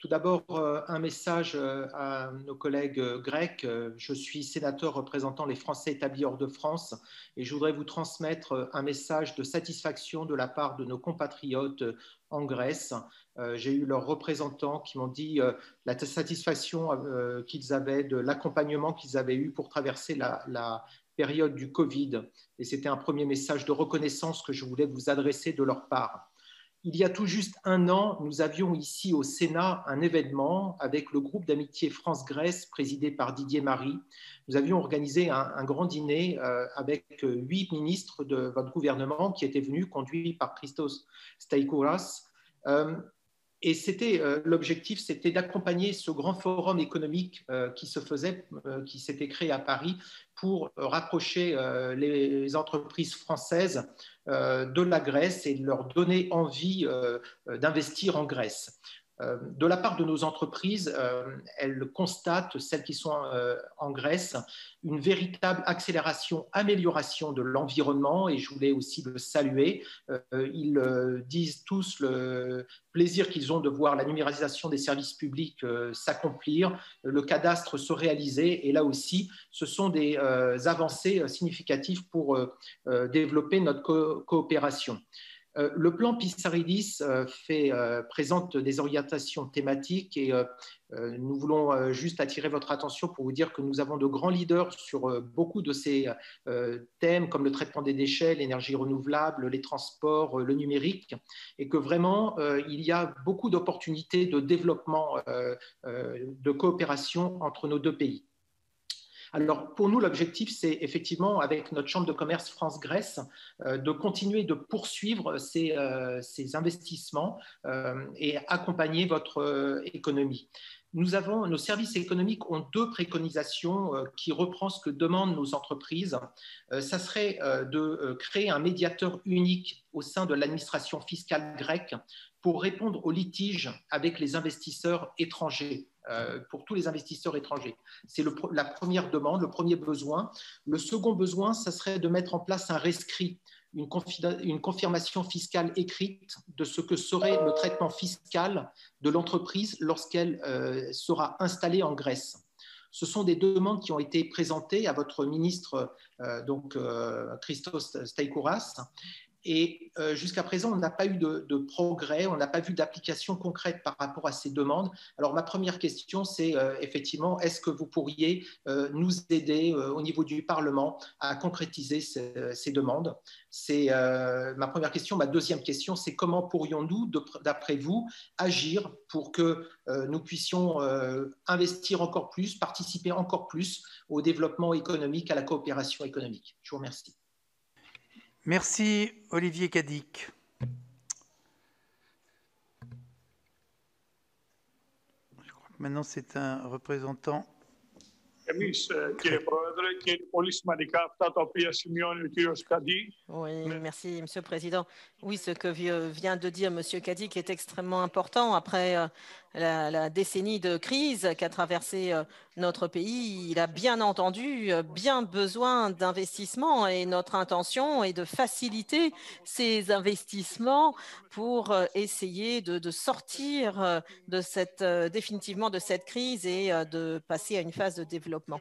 Tout d'abord, un message à nos collègues grecs. Je suis sénateur représentant les Français établis hors de France et je voudrais vous transmettre un message de satisfaction de la part de nos compatriotes en Grèce. J'ai eu leurs représentants qui m'ont dit la satisfaction qu'ils avaient de l'accompagnement qu'ils avaient eu pour traverser la période du Covid. Et c'était un premier message de reconnaissance que je voulais vous adresser de leur part. Il y a tout juste un an, nous avions ici au Sénat un événement avec le groupe d'amitié France-Grèce présidé par Didier Marie. Nous avions organisé un grand dîner avec 8 ministres de votre gouvernement qui étaient venus, conduits par Christos Staikouras. Et l'objectif, c'était d'accompagner ce grand forum économique qui s'était créé à Paris pour rapprocher les entreprises françaises de la Grèce et de leur donner envie d'investir en Grèce. De la part de nos entreprises, elles constatent, celles qui sont en Grèce, une véritable accélération, amélioration de l'environnement et je voulais aussi le saluer. Ils disent tous le plaisir qu'ils ont de voir la numérisation des services publics s'accomplir, le cadastre se réaliser et là aussi, ce sont des avancées significatives pour développer notre coopération. Le plan Pissaridis présente des orientations thématiques et nous voulons juste attirer votre attention pour vous dire que nous avons de grands leaders sur beaucoup de ces thèmes comme le traitement des déchets, l'énergie renouvelable, les transports, le numérique et que vraiment il y a beaucoup d'opportunités de développement, de coopération entre nos deux pays. Alors, pour nous, l'objectif, c'est effectivement, avec notre Chambre de commerce France-Grèce, de continuer de poursuivre ces investissements et accompagner votre économie. Nos services économiques ont deux préconisations qui reprennent ce que demandent nos entreprises. Ça serait de créer un médiateur unique au sein de l'administration fiscale grecque pour répondre aux litiges avec les investisseurs étrangers. Pour tous les investisseurs étrangers. C'est la première demande, le premier besoin. Le second besoin, ça serait de mettre en place un rescrit, une confirmation fiscale écrite de ce que serait le traitement fiscal de l'entreprise lorsqu'elle sera installée en Grèce. Ce sont des demandes qui ont été présentées à votre ministre, Christos Staikouras. Et jusqu'à présent, on n'a pas eu de progrès, on n'a pas vu d'application concrète par rapport à ces demandes. Alors, ma première question, c'est effectivement, est-ce que vous pourriez nous aider au niveau du Parlement à concrétiser ces demandes? C'est ma première question. Ma deuxième question, c'est comment pourrions-nous, d'après vous, agir pour que nous puissions investir encore plus, participer encore plus au développement économique, à la coopération économique? Je vous remercie. Merci, Olivier Cadic. Je crois que maintenant, c'est un représentant. Oui, merci, Monsieur le Président. Oui, ce que vient de dire Monsieur Cadic est extrêmement important. Après la décennie de crise qu'a traversé notre pays, il a bien entendu bien besoin d'investissements et notre intention est de faciliter ces investissements pour essayer de sortir définitivement de cette crise et de passer à une phase de développement.